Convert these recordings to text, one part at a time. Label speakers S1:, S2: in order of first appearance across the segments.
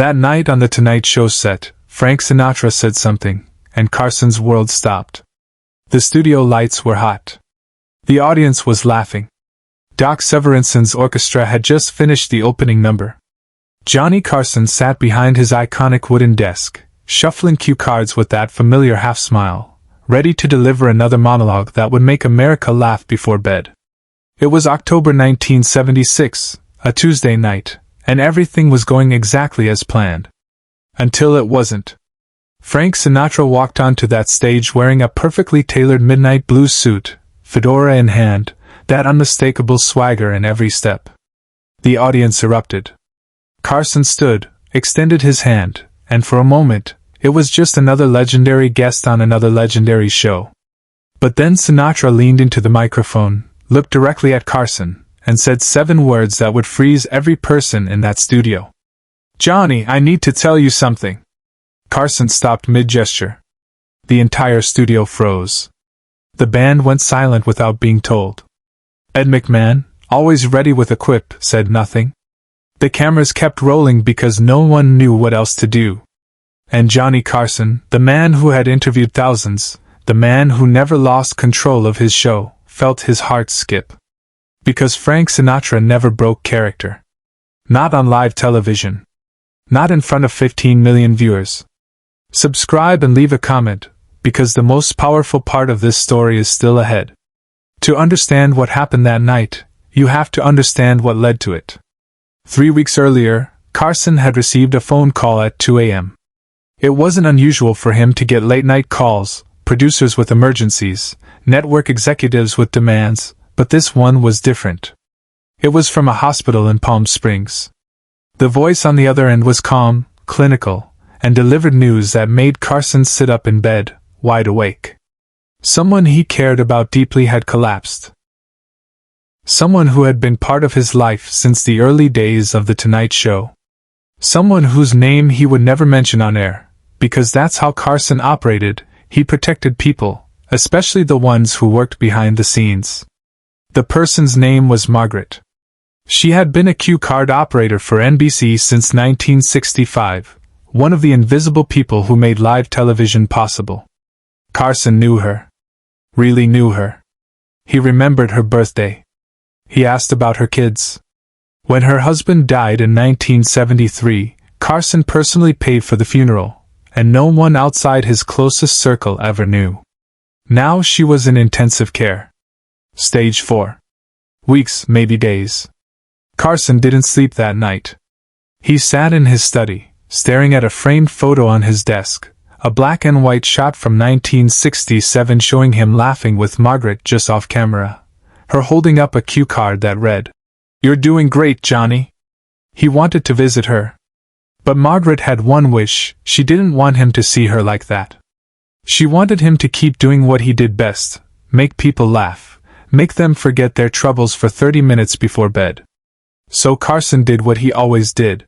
S1: That night on the Tonight Show set, Frank Sinatra said something, and Carson's world stopped. The studio lights were hot. The audience was laughing. Doc Severinsen's orchestra had just finished the opening number. Johnny Carson sat behind his iconic wooden desk, shuffling cue cards with that familiar half-smile, ready to deliver another monologue that would make America laugh before bed. It was October 1976, a Tuesday night, and everything was going exactly as planned. Until it wasn't. Frank Sinatra walked onto that stage wearing a perfectly tailored midnight blue suit, fedora in hand, that unmistakable swagger in every step. The audience erupted. Carson stood, extended his hand, and for a moment, it was just another legendary guest on another legendary show. But then Sinatra leaned into the microphone, looked directly at Carson, and said 7 words that would freeze every person in that studio. "Johnny, I need to tell you something." Carson stopped mid-gesture. The entire studio froze. The band went silent without being told. Ed McMahon, always ready with a quip, said nothing. The cameras kept rolling because no one knew what else to do. And Johnny Carson, the man who had interviewed thousands, the man who never lost control of his show, felt his heart skip. Because Frank Sinatra never broke character. Not on live television. Not in front of 15 million viewers. Subscribe and leave a comment, because the most powerful part of this story is still ahead. To understand what happened that night, you have to understand what led to it. 3 weeks earlier, Carson had received a phone call at 2 a.m. It wasn't unusual for him to get late-night calls, producers with emergencies, network executives with demands, but this one was different. It was from a hospital in Palm Springs. The voice on the other end was calm, clinical, and delivered news that made Carson sit up in bed, wide awake. Someone he cared about deeply had collapsed. Someone who had been part of his life since the early days of The Tonight Show. Someone whose name he would never mention on air, because that's how Carson operated. He protected people, especially the ones who worked behind the scenes. The person's name was Margaret. She had been a cue card operator for NBC since 1965, one of the invisible people who made live television possible. Carson knew her. Really knew her. He remembered her birthday. He asked about her kids. When her husband died in 1973, Carson personally paid for the funeral, and no one outside his closest circle ever knew. Now she was in intensive care. Stage 4. Weeks, maybe days. Carson didn't sleep that night. He sat in his study, staring at a framed photo on his desk, a black and white shot from 1967 showing him laughing with Margaret just off camera, her holding up a cue card that read, "You're doing great, Johnny." He wanted to visit her. But Margaret had one wish: she didn't want him to see her like that. She wanted him to keep doing what he did best, make people laugh, make them forget their troubles for 30 minutes before bed. So Carson did what he always did.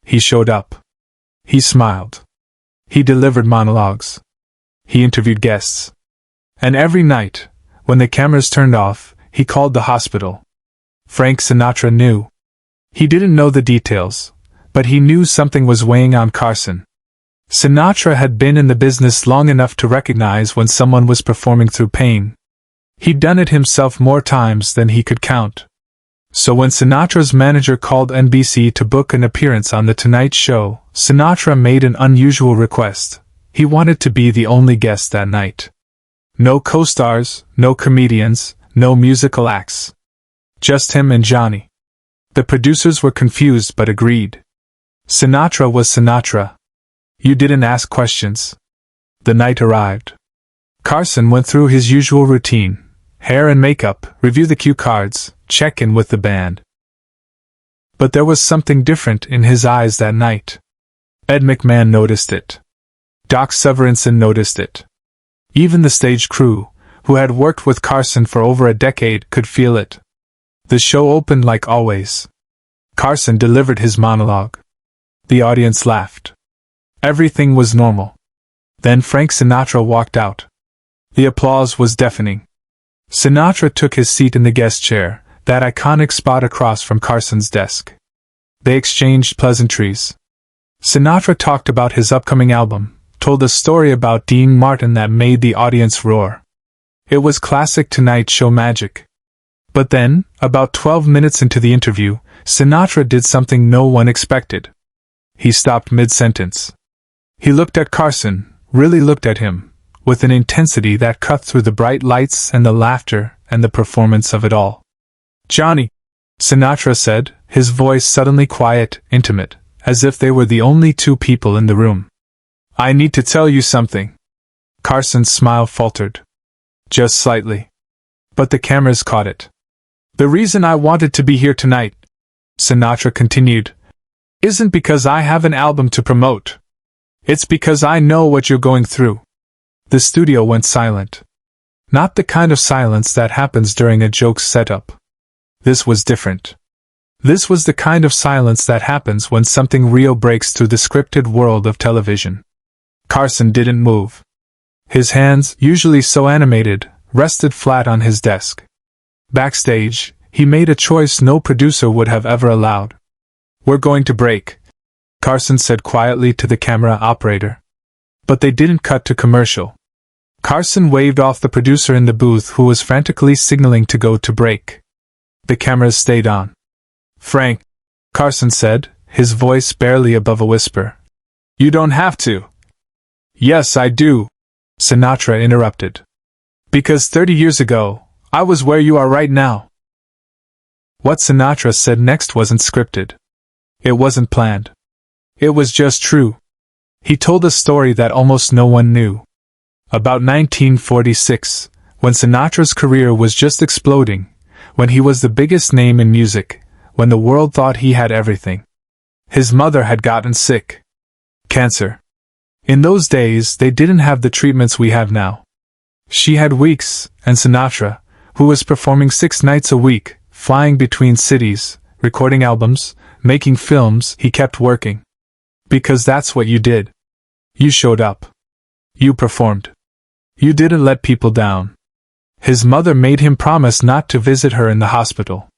S1: He showed up. He smiled. He delivered monologues. He interviewed guests. And every night, when the cameras turned off, he called the hospital. Frank Sinatra knew. He didn't know the details, but he knew something was weighing on Carson. Sinatra had been in the business long enough to recognize when someone was performing through pain. He'd done it himself more times than he could count. So when Sinatra's manager called NBC to book an appearance on The Tonight Show, Sinatra made an unusual request. He wanted to be the only guest that night. No co-stars, no comedians, no musical acts. Just him and Johnny. The producers were confused but agreed. Sinatra was Sinatra. You didn't ask questions. The night arrived. Carson went through his usual routine: hair and makeup, review the cue cards, check in with the band. But there was something different in his eyes that night. Ed McMahon noticed it. Doc Severinsen noticed it. Even the stage crew, who had worked with Carson for over a decade, could feel it. The show opened like always. Carson delivered his monologue. The audience laughed. Everything was normal. Then Frank Sinatra walked out. The applause was deafening. Sinatra took his seat in the guest chair, that iconic spot across from Carson's desk. They exchanged pleasantries. Sinatra talked about his upcoming album, told a story about Dean Martin that made the audience roar. It was classic Tonight Show magic. But then, about 12 minutes into the interview, Sinatra did something no one expected. He stopped mid-sentence. He looked at Carson, really looked at him, with an intensity that cut through the bright lights and the laughter and the performance of it all. "Johnny," Sinatra said, his voice suddenly quiet, intimate, as if they were the only two people in the room. "I need to tell you something." Carson's smile faltered. Just slightly. But the cameras caught it. "The reason I wanted to be here tonight," Sinatra continued, "isn't because I have an album to promote. It's because I know what you're going through." The studio went silent. Not the kind of silence that happens during a joke setup. This was different. This was the kind of silence that happens when something real breaks through the scripted world of television. Carson didn't move. His hands, usually so animated, rested flat on his desk. Backstage, he made a choice no producer would have ever allowed. "We're going to break," Carson said quietly to the camera operator. But they didn't cut to commercial. Carson waved off the producer in the booth who was frantically signaling to go to break. The cameras stayed on. "Frank," Carson said, his voice barely above a whisper. "You don't have to." "Yes, I do," Sinatra interrupted. "Because 30 years ago, I was where you are right now." What Sinatra said next wasn't scripted. It wasn't planned. It was just true. He told a story that almost no one knew. About 1946, when Sinatra's career was just exploding, when he was the biggest name in music, when the world thought he had everything. His mother had gotten sick. Cancer. In those days, they didn't have the treatments we have now. She had weeks, and Sinatra, who was performing 6 nights a week, flying between cities, recording albums, making films, he kept working. Because that's what you did. You showed up. You performed. You didn't let people down. His mother made him promise not to visit her in the hospital.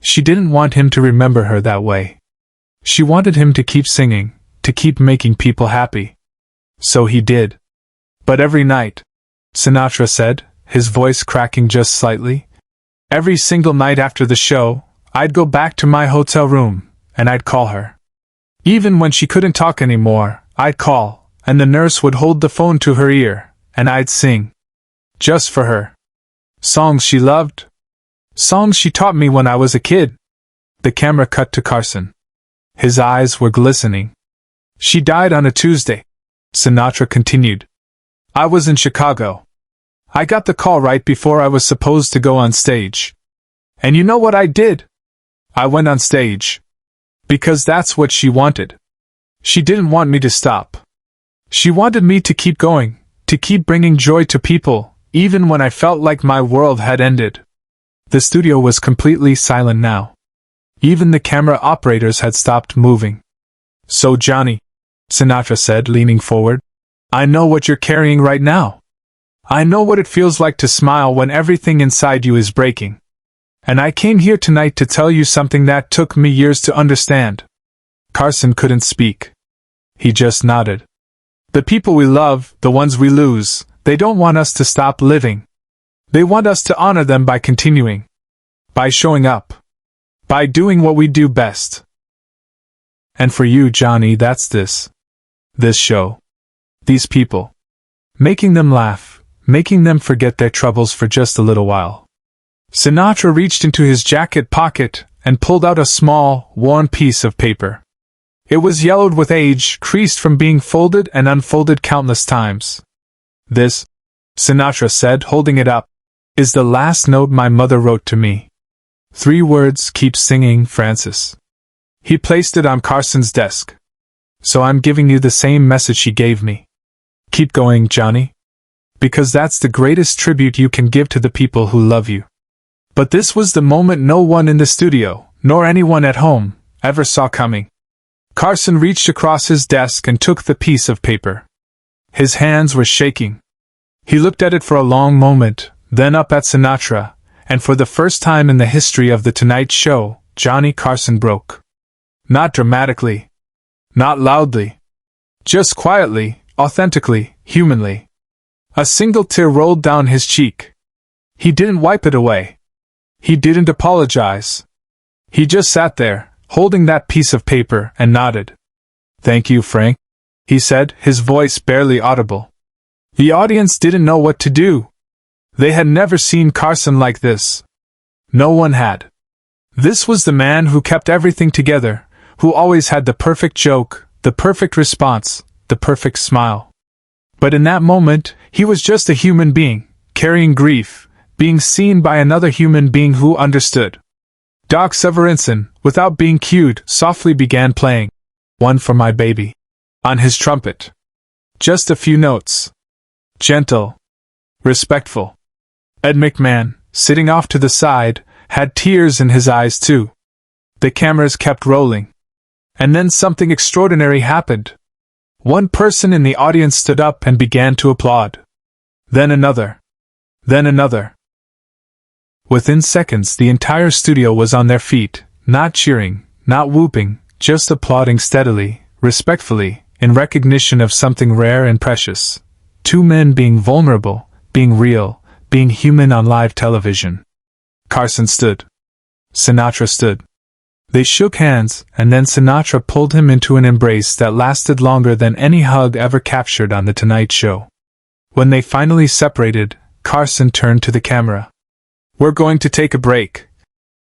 S1: She didn't want him to remember her that way. She wanted him to keep singing, to keep making people happy. So he did. But every night, Sinatra said, his voice cracking just slightly, every single night after the show, I'd go back to my hotel room, and I'd call her. Even when she couldn't talk anymore, I'd call, and the nurse would hold the phone to her ear, and I'd sing. Just for her. Songs she loved. Songs she taught me when I was a kid. The camera cut to Carson. His eyes were glistening. She died on a Tuesday, Sinatra continued. I was in Chicago. I got the call right before I was supposed to go on stage. And you know what I did? I went on stage. Because that's what she wanted. She didn't want me to stop. She wanted me to keep going, to keep bringing joy to people, even when I felt like my world had ended. The studio was completely silent now. Even the camera operators had stopped moving. So Johnny, Sinatra said, leaning forward, I know what you're carrying right now. I know what it feels like to smile when everything inside you is breaking. And I came here tonight to tell you something that took me years to understand. Carson couldn't speak. He just nodded. The people we love, the ones we lose, they don't want us to stop living. They want us to honor them by continuing. By showing up. By doing what we do best. And for you, Johnny, that's this. This show. These people. Making them laugh, making them forget their troubles for just a little while. Sinatra reached into his jacket pocket and pulled out a small, worn piece of paper. It was yellowed with age, creased from being folded and unfolded countless times. This, Sinatra said, holding it up, is the last note my mother wrote to me. 3 words, keep singing, Francis. He placed it on Carson's desk. So I'm giving you the same message she gave me. Keep going, Johnny. Because that's the greatest tribute you can give to the people who love you. But this was the moment no one in the studio, nor anyone at home, ever saw coming. Carson reached across his desk and took the piece of paper. His hands were shaking. He looked at it for a long moment, then up at Sinatra, and for the first time in the history of The Tonight Show, Johnny Carson broke. Not dramatically. Not loudly. Just quietly, authentically, humanly. A single tear rolled down his cheek. He didn't wipe it away. He didn't apologize. He just sat there, holding that piece of paper, and nodded. "Thank you, Frank," he said, his voice barely audible. The audience didn't know what to do. They had never seen Carson like this. No one had. This was the man who kept everything together, who always had the perfect joke, the perfect response, the perfect smile. But in that moment, he was just a human being, carrying grief, being seen by another human being who understood. Doc Severinsen, without being cued, softly began playing "One for My Baby" on his trumpet. Just a few notes. Gentle. Respectful. Ed McMahon, sitting off to the side, had tears in his eyes too. The cameras kept rolling. And then something extraordinary happened. One person in the audience stood up and began to applaud. Then another. Then another. Within seconds, the entire studio was on their feet, not cheering, not whooping, just applauding steadily, respectfully, in recognition of something rare and precious. Two men being vulnerable, being real, being human on live television. Carson stood. Sinatra stood. They shook hands, and then Sinatra pulled him into an embrace that lasted longer than any hug ever captured on The Tonight Show. When they finally separated, Carson turned to the camera. "We're going to take a break,"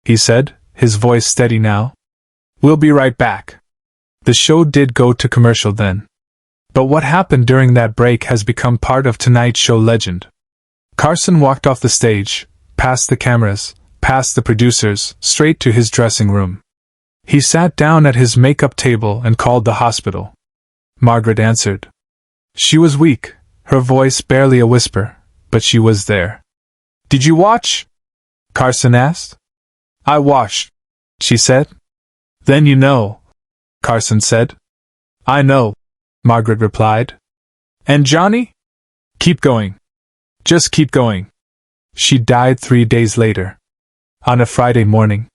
S1: he said, his voice steady now. "We'll be right back." The show did go to commercial then. But what happened during that break has become part of Tonight Show legend. Carson walked off the stage, past the cameras, past the producers, straight to his dressing room. He sat down at his makeup table and called the hospital. Margaret answered. She was weak, her voice barely a whisper, but she was there. "Did you watch?" Carson asked. "I watched," she said. "Then you know," Carson said. "I know," Margaret replied. "And Johnny?" "Keep going. Just keep going." She died 3 days later. On a Friday morning.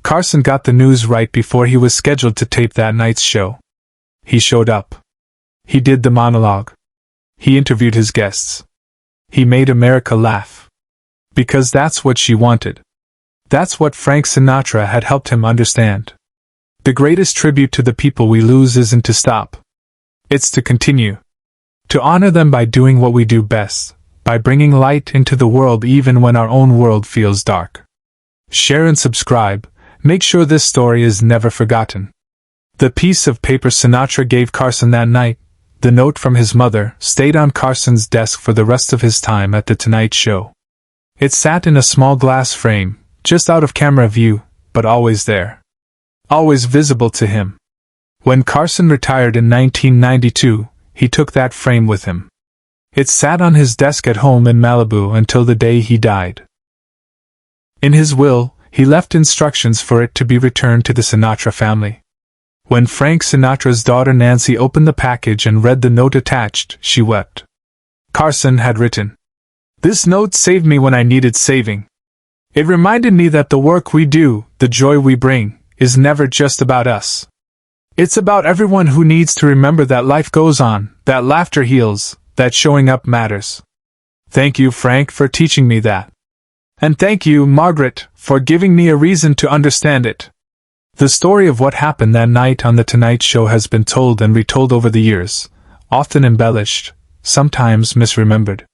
S1: Carson got the news right before he was scheduled to tape that night's show. He showed up. He did the monologue. He interviewed his guests. He made America laugh. Because that's what she wanted. That's what Frank Sinatra had helped him understand. The greatest tribute to the people we lose isn't to stop. It's to continue. To honor them by doing what we do best, by bringing light into the world even when our own world feels dark. Share and subscribe. Make sure this story is never forgotten. The piece of paper Sinatra gave Carson that night, the note from his mother, stayed on Carson's desk for the rest of his time at The Tonight Show. It sat in a small glass frame, just out of camera view, but always there. Always visible to him. When Carson retired in 1992, he took that frame with him. It sat on his desk at home in Malibu until the day he died. In his will, he left instructions for it to be returned to the Sinatra family. When Frank Sinatra's daughter Nancy opened the package and read the note attached, she wept. Carson had written, "This note saved me when I needed saving. It reminded me that the work we do, the joy we bring, is never just about us. It's about everyone who needs to remember that life goes on, that laughter heals, that showing up matters. Thank you, Frank, for teaching me that. And thank you, Margaret, for giving me a reason to understand it." The story of what happened that night on The Tonight Show has been told and retold over the years, often embellished, sometimes misremembered.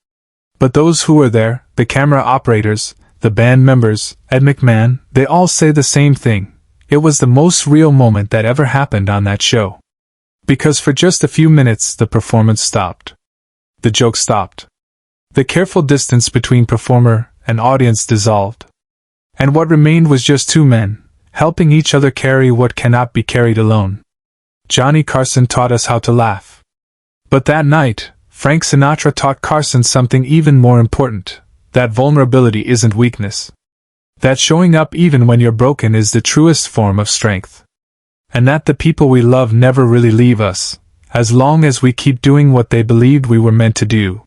S1: But those who were there, the camera operators, the band members, Ed McMahon, they all say the same thing. It was the most real moment that ever happened on that show. Because for just a few minutes the performance stopped. The joke stopped. The careful distance between performer and audience dissolved. And what remained was just two men, helping each other carry what cannot be carried alone. Johnny Carson taught us how to laugh. But that night, Frank Sinatra taught Carson something even more important, that vulnerability isn't weakness. That showing up even when you're broken is the truest form of strength. And that the people we love never really leave us, as long as we keep doing what they believed we were meant to do.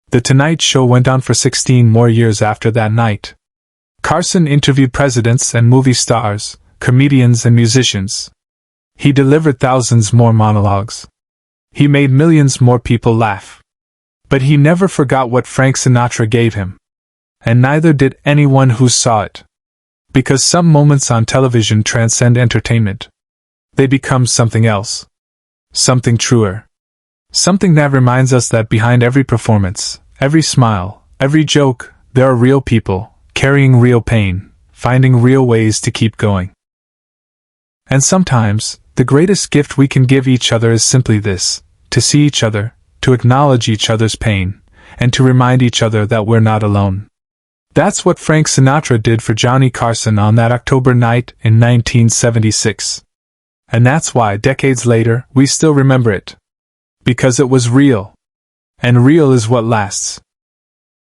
S1: The Tonight Show went on for 16 more years after that night. Carson interviewed presidents and movie stars, comedians and musicians. He delivered thousands more monologues. He made millions more people laugh. But he never forgot what Frank Sinatra gave him. And neither did anyone who saw it. Because some moments on television transcend entertainment. They become something else. Something truer. Something that reminds us that behind every performance, every smile, every joke, there are real people, carrying real pain, finding real ways to keep going. And sometimes, the greatest gift we can give each other is simply this: to see each other, to acknowledge each other's pain, and to remind each other that we're not alone. That's what Frank Sinatra did for Johnny Carson on that October night in 1976. And that's why, decades later, we still remember it. Because it was real. And real is what lasts.